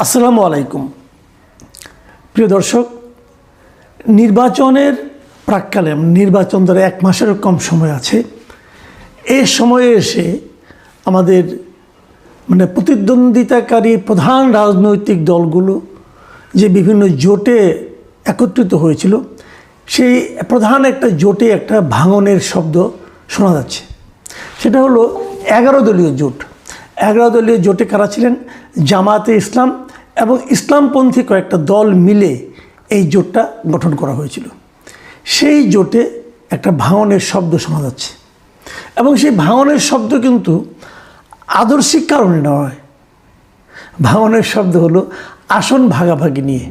আসসালামু আলাইকুম প্রিয় দর্শক, নির্বাচনের প্রাক্কালে নির্বাচন ধরে 1 মাসেরও কম সময় আছে। এই সময়ে এসে আমাদের প্রতিদ্বন্দ্বিতাকারী প্রধান রাজনৈতিক দলগুলো যে বিভিন্ন জোটে একত্রিত হয়েছিল, সেই প্রধান একটা জোটে একটা ভাঙনের শব্দ শোনা যাচ্ছে। সেটা হলো 11 দলীয় জোট। 11 দলীয় জোটে কারা ছিলেন? জামায়াতে ইসলাম এবং ইসলামপন্থী কয়েকটা দল মিলে এই জোটটা গঠন করা হয়েছিল। সেই জোটে একটা ভাঙনের শব্দ শোনা যাচ্ছে এবং সেই ভাঙনের শব্দ কিন্তু আদর্শিক কারণে নয়। ভাঙনের শব্দ হলো আসন ভাগাভাগি নিয়ে।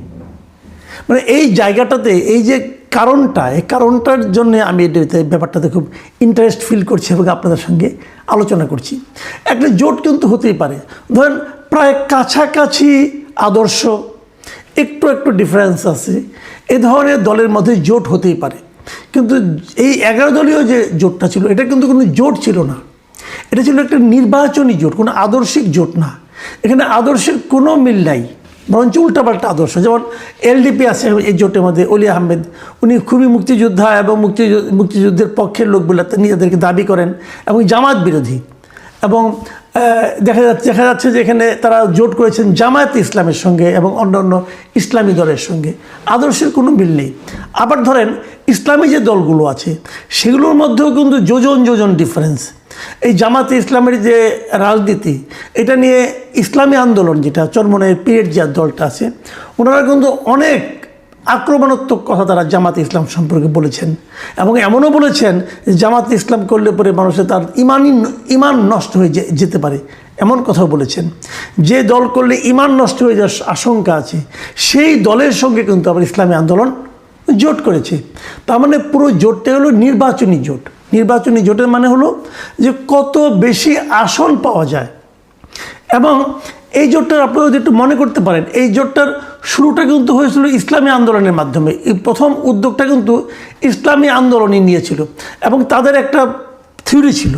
এই জায়গাটাতে এই যে কারণটা, এই কারণটার জন্য আমি এটাতে ব্যাপারটাতে খুব ইন্টারেস্ট ফিল করছি এবং আপনাদের সঙ্গে আলোচনা করছি। একটা জোট কিন্তু হতেই পারে, ধরেন প্রায় কাছাকাছি আদর্শ, একটু একটু ডিফারেন্স আছে, এ ধরনের দলের মধ্যে জোট হতেই পারে। কিন্তু এই 11 দলীয় যে জোটটা ছিল, এটা কিন্তু কোনো জোট ছিল না, এটা ছিল একটা নির্বাচনী জোট, কোনো আদর্শিক জোট না। এখানে আদর্শের কোনো মিল নাই, বরঞ্চ উল্টাপাল্টা আদর্শ। যেমন এলডিপি আছে এই জোটের মধ্যে, অলি আহমেদ, উনি খুবই মুক্তিযোদ্ধা এবং মুক্তিযুদ্ধের পক্ষের লোক বলে নিজেদেরকে দাবি করেন এবং জামাত বিরোধী। এবং দেখা যাচ্ছে যে এখানে তারা জোট করেছেন জামায়াতে ইসলামের সঙ্গে এবং অন্যান্য ইসলামী দলের সঙ্গে। আদর্শের কোনো মিল নেই। আবার ধরেন ইসলামী যে দলগুলো আছে সেগুলোর মধ্যেও কিন্তু যোজন ডিফারেন্স। এই জামাতে ইসলামের যে রাজনীতি, এটা নিয়ে ইসলামী আন্দোলন, যেটা চরমনের পীরের যে দলটা আছে, ওনারা কিন্তু অনেক আক্রমণাত্মক কথা তারা জামাতে ইসলাম সম্পর্কে বলেছেন এবং এমনও বলেছেন যে জামাতে ইসলাম করলে পরে মানুষের তার ইমান নষ্ট হয়ে যেতে পারে, এমন কথাও বলেছেন। যে দল করলে ইমান নষ্ট হয়ে যাওয়ার আশঙ্কা আছে, সেই দলের সঙ্গে কিন্তু আবার ইসলামী আন্দোলন জোট করেছে। তার মানে পুরো জোটটা হলো নির্বাচনী জোট। নির্বাচনী জোটের মানে হলো যে কত বেশি আসন পাওয়া যায়। এবং এই জোটটার আপনারা যদি একটু মনে করতে পারেন, এই জোটটার শুরুটা কিন্তু হয়েছিল ইসলামী আন্দোলনের মাধ্যমে। এই প্রথম উদ্যোগটা কিন্তু ইসলামী আন্দোলনই নিয়েছিল এবং তাদের একটা থিওরি ছিল,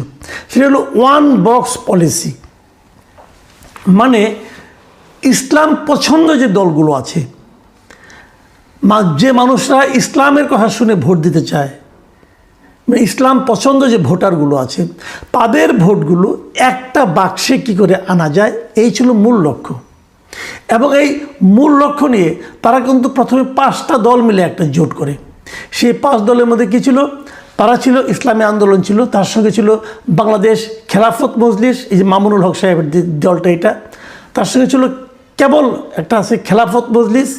সেটা হলো ওয়ান বক্স পলিসি। মানে ইসলাম পছন্দ যে দলগুলো আছে, যে মানুষরা ইসলামের কথা শুনে ভোট দিতে চায়, ইসলাম পছন্দ যে ভোটারগুলো আছে, তাদের ভোটগুলো একটা বাক্সে কি করে আনা যায়, এই ছিল মূল লক্ষ্য। এবং এই মূল লক্ষ্য নিয়ে তারা কিন্তু প্রথমে 5টা দল মিলে একটা জোট করে। সেই 5 দলের মধ্যে কী ছিল? তারা ছিল ইসলামী আন্দোলন ছিল, তার সঙ্গে ছিল বাংলাদেশ খেলাফত মজলিস, এই যে মামুনুল হক সাহেবের দলটা, এটা তার সঙ্গে ছিল কেবল একটা আছে খেলাফত মজলিস,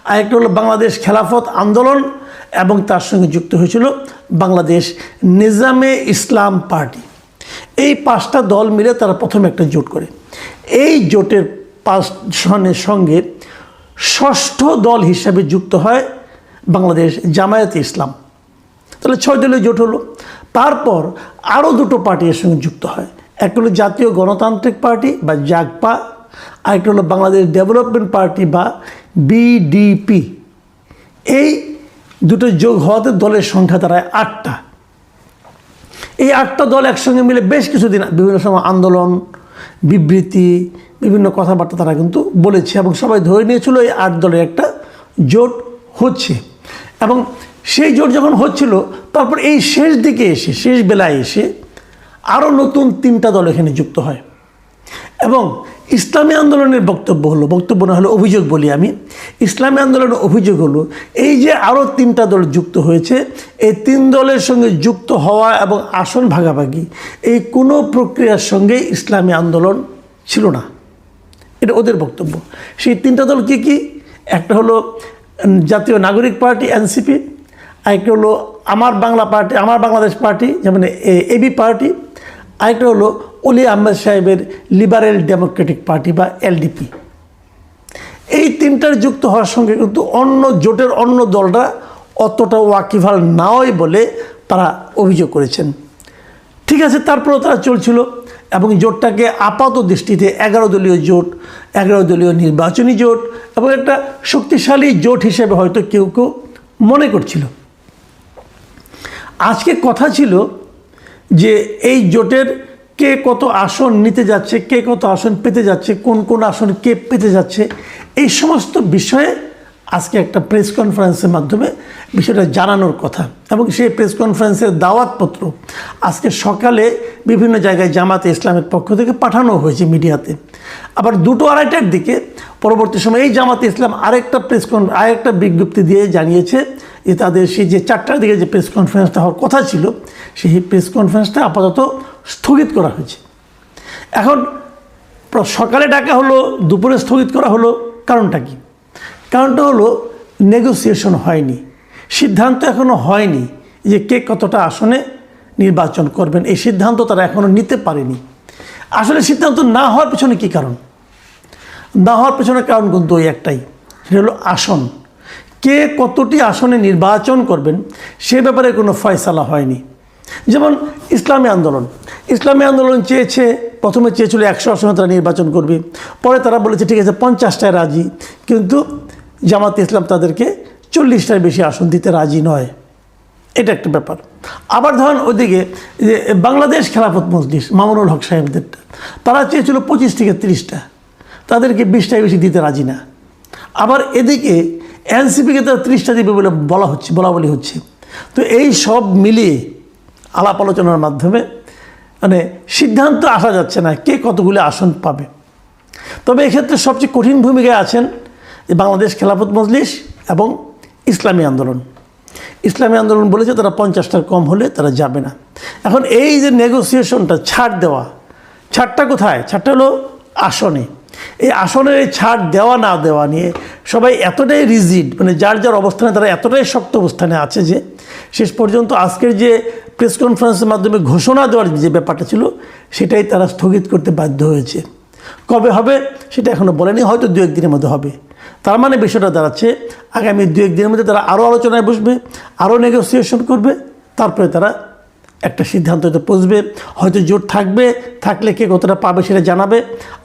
আর একটা হলো বাংলাদেশ খেলাফত আন্দোলন, এবং তার সঙ্গে যুক্ত হয়েছিল বাংলাদেশ নিজামে ইসলাম পার্টি। এই 5টা দল মিলে তারা প্রথমে একটা জোট করে। এই জোটের 5 জনের সঙ্গে 6ষ্ঠ দল হিসাবে যুক্ত হয় বাংলাদেশ জামায়াতে ইসলাম। তাহলে 6 দলীয় জোট হলো। তারপর আরও 2টো পার্টি এর সঙ্গে যুক্ত হয়। একটা হলো জাতীয় গণতান্ত্রিক পার্টি বা জাগপা, আরেকটা হলো বাংলাদেশ ডেভেলপমেন্ট পার্টি বা বিডিপি। এই 2টো যোগ হওয়াতে দলের সংখ্যা দাঁড়ায় 8টা। এই 8টা দল একসঙ্গে মিলে বেশ কিছুদিন বিভিন্ন সময় আন্দোলন, বিবৃতি, বিভিন্ন কথাবার্তা তারা কিন্তু বলেছে এবং সবাই ধরে নিয়েছিল এই 8 দলের একটা জোট হচ্ছে। এবং সেই জোট যখন হচ্ছিল, তারপর এই শেষ দিকে এসে, শেষ বেলায় এসে আরও নতুন 3টা দল এখানে যুক্ত হয়। এবং ইসলামী আন্দোলনের বক্তব্য না হলো অভিযোগ বলি আমি, ইসলামী আন্দোলনের অভিযোগ হলো এই যে আরও 3টা দল যুক্ত হয়েছে, এই 3 দলের সঙ্গে যুক্ত হওয়া এবং আসন ভাগাভাগি, এই কোনো প্রক্রিয়ার সঙ্গে ইসলামী আন্দোলন ছিল না, এটা ওদের বক্তব্য। সেই 3টা দল কি কি? একটা হলো জাতীয় নাগরিক পার্টি এনসিপি, আরেকটা হলো আমার বাংলাদেশ পার্টি যেমন এবি পার্টি, আরেকটা হলো অলি আহমেদ সাহেবের লিবারেল ডেমোক্রেটিক পার্টি বা এলডিপি। এই 3টার যুক্ত হওয়ার সঙ্গে কিন্তু অন্য জোটের অন্য দলরা অতটা ওয়াকিবহাল নয় বলে তারা অভিযোগ করেছেন। ঠিক আছে, তারপরেও তারা চলছিল এবং জোটটাকে আপাত দৃষ্টিতে 11 দলীয় জোট, 11 দলীয় নির্বাচনী জোট এবং একটা শক্তিশালী জোট হিসেবে হয়তো কেউ মনে করছিল। আজকে কথা ছিল যে এই জোটের কে কত আসন নিতে যাচ্ছে, কে কত আসন পেতে যাচ্ছে, কোন কোন আসন কে পেতে যাচ্ছে, এই সমস্ত বিষয়ে আজকে একটা প্রেস কনফারেন্সের মাধ্যমে বিষয়টা জানানোর কথা। এবং সেই প্রেস কনফারেন্সের দাওয়াতপত্র আজকে সকালে বিভিন্ন জায়গায় জামাতে ইসলামের পক্ষ থেকে পাঠানো হয়েছে মিডিয়াতে। আবার 2:30টার দিকে পরবর্তী সময়ে এই জামাতে ইসলাম আরেকটা বিজ্ঞপ্তি দিয়ে জানিয়েছে যে তাদের সেই যে 4টার দিকে যে প্রেস কনফারেন্সটা হওয়ার কথা ছিল, সেই প্রেস কনফারেন্সটা আপাতত স্থগিত করা হয়েছে। এখন সকালে ডাকা হলো, দুপুরে স্থগিত করা হলো, কারণটা কি? কারণটা হলো নেগোসিয়েশন হয়নি, সিদ্ধান্ত এখনও হয়নি যে কে কতটা আসনে নির্বাচন করবেন। এই সিদ্ধান্ত তারা এখনও নিতে পারেনি। আসলে সিদ্ধান্ত না হওয়ার পেছনে কী কারণ? না হওয়ার পেছনে কারণ কিন্তু ওই একটাই, সেটা হলো আসন। কে কতটি আসনে নির্বাচন করবেন সে ব্যাপারে কোনো ফয়সালা হয়নি। যেমন ইসলামী আন্দোলন প্রথমে চেয়েছিল 100 আসনে তারা নির্বাচন করবে, পরে তারা বলেছে ঠিক আছে 50টায় রাজি, কিন্তু জামাতে ইসলাম তাদেরকে 40টার বেশি আসন দিতে রাজি নয়। এটা একটা ব্যাপার। আবার ধরেন ওইদিকে যে বাংলাদেশ খেলাফত মজলিস মামুনুল হক সাহেবদেরটা, তারা চেয়েছিল 25 থেকে 30টা, তাদেরকে 20টায় বেশি দিতে রাজি না। আবার এদিকে এনসিপিকে তারা 30টা দিবে বলে বলা হচ্ছে। তো এই সব মিলিয়ে আলাপ আলোচনার মাধ্যমে মানে সিদ্ধান্ত আসা যাচ্ছে না কে কতগুলো আসন পাবে। তবে এক্ষেত্রে সবচেয়ে কঠিন ভূমিকায় আছেন বাংলাদেশ খেলাফত মজলিস এবং ইসলামী আন্দোলন বলেছে তারা 50টার কম হলে তারা যাবে না। এখন এই যে নেগোসিয়েশনটা, ছাড়টা কোথায়? ছাড়টা হলো আসনে। এই আসনের এই ছাড় দেওয়া না দেওয়া নিয়ে সবাই এতটাই রিজিড, মানে যার যার অবস্থানে তারা এতটাই শক্ত অবস্থানে আছে যে শেষ পর্যন্ত আজকের যে প্রেস কনফারেন্সের মাধ্যমে ঘোষণা দেওয়ার যে ব্যাপারটা ছিল সেটাই তারা স্থগিত করতে বাধ্য হয়েছে। কবে হবে সেটা এখনও বলেনি, হয়তো 2-1 দিনের মধ্যে হবে। তার মানে বিষয়টা দাঁড়াচ্ছে আগামী 2-1 দিনের মধ্যে তারা আরও আলোচনায় বসবে, আরও নেগোসিয়েশন করবে, তারপরে তারা একটা সিদ্ধান্ততে পৌঁছবে। হয়তো জোট থাকলে কে কতটা পাবে সেটা জানাবে,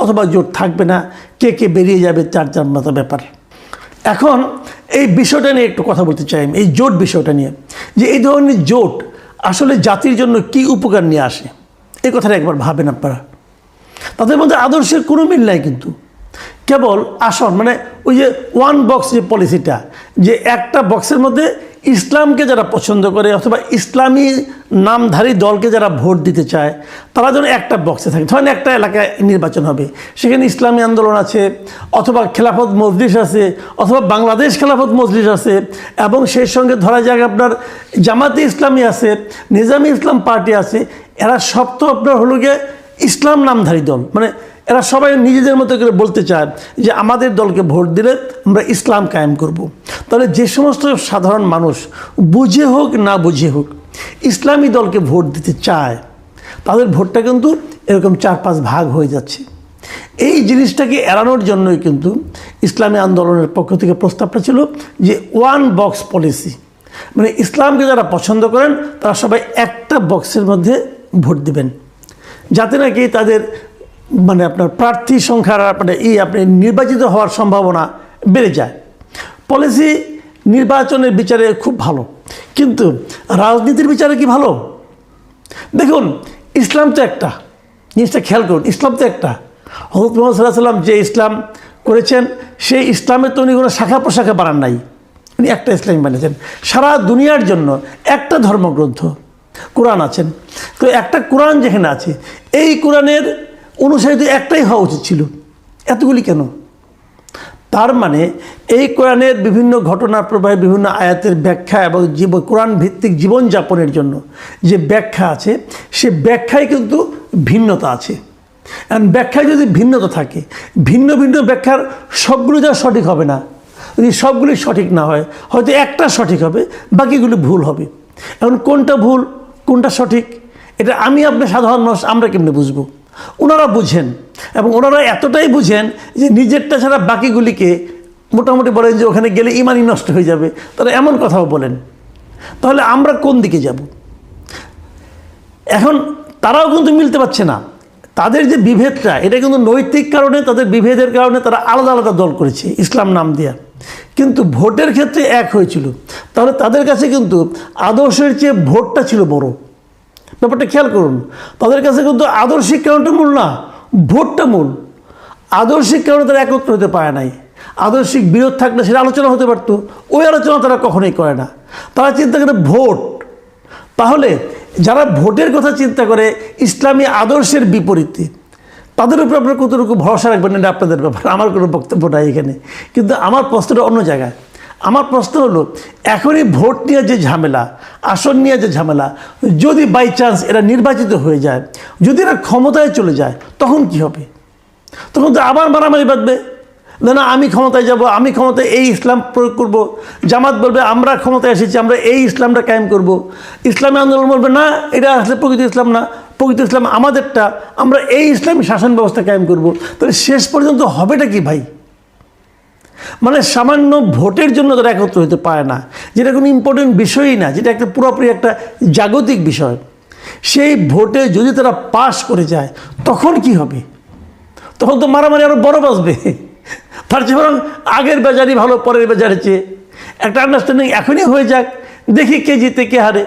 অথবা জোট থাকবে না, কে বেরিয়ে যাবে, যার মতো ব্যাপার। এখন এই বিষয়টা নিয়ে একটু কথা বলতে চাই, এই জোট বিষয়টা নিয়ে, যে এই ধরনের জোট আসলে জাতির জন্য কি উপকার নিয়ে আসে, এই কথাটা একবার ভাবেন আপনারা। তাদের মধ্যে আদর্শের কোনো মিল নাই, কিন্তু কেবল আসন, মানে ওই যে 1 বক্স যে পলিসিটা, যে একটা বক্সের মধ্যে ইসলামকে যারা পছন্দ করে অথবা ইসলামী নামধারী দলকে যারা ভোট দিতে চায় তারা যেন একটা বক্সে থাকে। ধরেন একটা এলাকায় নির্বাচন হবে, সেখানে ইসলামী আন্দোলন আছে, অথবা খেলাফত মজলিস আছে, অথবা বাংলাদেশ খেলাফত মজলিস আছে, এবং সেই সঙ্গে ধরা যাক আপনার জামাতে ইসলামী আছে, নিজামী ইসলাম পার্টি আছে। এরা সব তো আপনার হলো গিয়ে ইসলাম নামধারী দল, মানে এরা সবাই নিজেদের মতো করে বলতে চায় যে আমাদের দলকে ভোট দিলে আমরা ইসলাম কায়েম করব। তাহলে যে সমস্ত সাধারণ মানুষ বুঝে হোক না বুঝে হোক ইসলামী দলকে ভোট দিতে চায়, তাদের ভোটটা কিন্তু এরকম 4-5 ভাগ হয়ে যাচ্ছে। এই জিনিসটাকে এড়ানোর জন্যই কিন্তু ইসলামী আন্দোলনের পক্ষ থেকে প্রস্তাবটা ছিল যে 1 বক্স পলিসি, মানে ইসলামকে যারা পছন্দ করেন তারা সবাই একটা বক্সের মধ্যে ভোট দিবেন, যাতে নাকি তাদের মানে আপনার প্রার্থী সংখ্যার মানে আপনি নির্বাচিত হওয়ার সম্ভাবনা বেড়ে যায়। পলিসি নির্বাচনের বিচারে খুব ভালো, কিন্তু রাজনীতির বিচারে কি ভালো? দেখুন, ইসলাম তো একটা, জিনিসটা খেয়াল করুন, ইসলাম তো একটা। হযরত মুহাম্মদ সাল্লাল্লাহু আলাইহি ওয়াসাল্লাম যে ইসলাম করেছেন সেই ইসলামের তো উনি কোনো শাখা প্রশাখা বানান নাই, উনি একটা ইসলাম বানিয়েছেন। সারা দুনিয়ার জন্য একটা ধর্মগ্রন্থ কোরআন আছেন। তো একটা কোরআন যেখানে আছে, এই কোরআনের অনুসারী তো একটাই হওয়া উচিত ছিল, এতগুলি কেন? তার মানে এই কোরআনের বিভিন্ন ঘটনা প্রবাহে বিভিন্ন আয়াতের ব্যাখ্যা এবং কোরআন ভিত্তিক জীবনযাপনের জন্য যে ব্যাখ্যা আছে, সে ব্যাখ্যায় কিন্তু ভিন্নতা আছে। এবং ব্যাখ্যায় যদি ভিন্নতা থাকে, ভিন্ন ভিন্ন ব্যাখ্যার সবগুলো যা সঠিক হবে না। যদি সবগুলি সঠিক না হয়, হয়তো একটা সঠিক হবে, বাকিগুলো ভুল হবে। এখন কোনটা ভুল কোনটা সঠিক এটা আমি আপনি সাধারণ মানুষ আমরা কেমনে বুঝবো? ওনারা বুঝেন, এবং ওনারা এতটাই বুঝেন যে নিজেরটা ছাড়া বাকিগুলিকে মোটামুটি বলেন যে ওখানে গেলে ইমানই নষ্ট হয়ে যাবে, তারা এমন কথাও বলেন। তাহলে আমরা কোন দিকে যাব? এখন তারাও কিন্তু মিলতে পারছে না। তাদের যে বিভেদটা, এটা কিন্তু নৈতিক কারণে, তাদের বিভেদের কারণে তারা আলাদা আলাদা দল করেছে ইসলাম নাম দেয়া, কিন্তু ভোটের ক্ষেত্রে এক হয়েছিল। তাহলে তাদের কাছে কিন্তু আদর্শের চেয়ে ভোটটা ছিল বড়। ব্যাপারটা খেয়াল করুন। তাদের কাছে কিন্তু আদর্শিক কারণটা মূল না, ভোটটা মূল। আদর্শিক কারণে তারা একত্র হতে পারে নাই। আদর্শিক বিরোধ থাকলে সেটা আলোচনা হতে পারতো, ওই আলোচনা তারা কখনোই করে না। তারা চিন্তা করে ভোট। তাহলে যারা ভোটের কথা চিন্তা করে ইসলামী আদর্শের বিপরীতে, তাদের উপর আপনারা কতটুকু ভরসা রাখবেন এটা আপনাদের ব্যাপার, আমার কোনো বক্তব্য নাই এখানে। কিন্তু আমার প্রশ্নটা অন্য জায়গায়। আমার প্রশ্ন হলো, এখনই ভোট নিয়ে যে ঝামেলা, আসন নিয়ে যে ঝামেলা, যদি বাই চান্স এরা নির্বাচিত হয়ে যায়, যদি এরা ক্ষমতায় চলে যায়, তখন কি হবে? তখন তো আবার মারামারি বাঁধবে, না আমি ক্ষমতায় যাব, আমি ক্ষমতায় এই ইসলাম প্রয়োগ করব। জামাত বলবে আমরা ক্ষমতায় এসেছি, আমরা এই ইসলামটা কায়েম করব। ইসলামী আন্দোলন বলবে না, এটা আসলে প্রকৃত ইসলাম না, প্রকৃত ইসলাম আমাদেরটা, আমরা এই ইসলামী শাসন ব্যবস্থা কায়েম করব। তাহলে শেষ পর্যন্ত হবেটা কি ভাই? মানে সামান্য ভোটের জন্য তারা একত্র হতে পারে না, যেটা কোনো ইম্পর্টেন্ট বিষয়ই না, যেটা একটা পুরোপুরি একটা জাগতিক বিষয়। সেই ভোটে যদি তারা পাশ করে যায়, তখন কি হবে? তখন তো মারামারি আরও বড় বাঁচবে। তার চেয়ে বরং আগের বাজারই ভালো, পরের বাজারের চেয়ে একটা আন্ডারস্ট্যান্ডিং এখনই হয়ে যাক, দেখি কে জিতে কে হারে।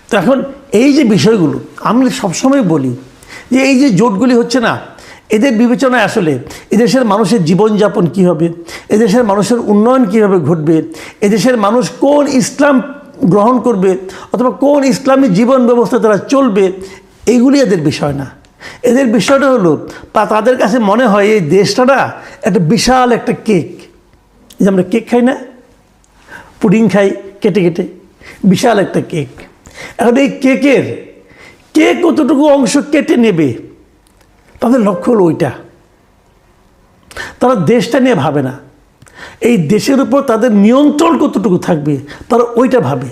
তো এখন এই যে বিষয়গুলো আমি সবসময় বলি যে এই যে জোটগুলি হচ্ছে না, এদের বিবেচনায় আসলে এদেশের মানুষের জীবনযাপন কী হবে, এদেশের মানুষের উন্নয়ন কীভাবে ঘটবে, এদেশের মানুষ কোন ইসলাম গ্রহণ করবে অথবা কোন ইসলামী জীবন ব্যবস্থা তারা চলবে, এইগুলি এদের বিষয় না। এদের বিষয়টা হলো তাদের কাছে মনে হয় এই দেশটা না একটা বিশাল একটা কেক। যে আমরা কেক খাই না, পুডিং খাই কেটে কেটে, বিশাল একটা কেক। এখন এই কেকের কে কতটুকু অংশ কেটে নেবে, তাদের লক্ষ্য হলো ওইটা। তারা দেশটা নিয়ে ভাবে না, এই দেশের উপর তাদের নিয়ন্ত্রণ কতটুকু থাকবে তারা ওইটা ভাবে।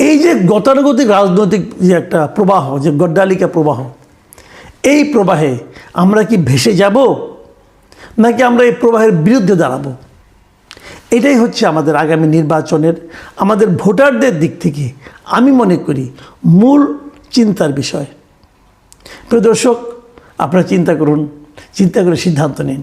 এই যে গতানুগতিক রাজনৈতিক যে একটা প্রবাহ, যে গড্ডালিকা প্রবাহ, এই প্রবাহে আমরা কি ভেসে যাব নাকি আমরা এই প্রবাহের বিরুদ্ধে দাঁড়াবো? এটাই হচ্ছে আমাদের আগামী নির্বাচনের, আমাদের ভোটারদের দিক থেকে আমি মনে করি মূল চিন্তার বিষয়। প্রিয় দর্শক, আপনারা চিন্তা করুন, চিন্তা করে সিদ্ধান্ত নিন।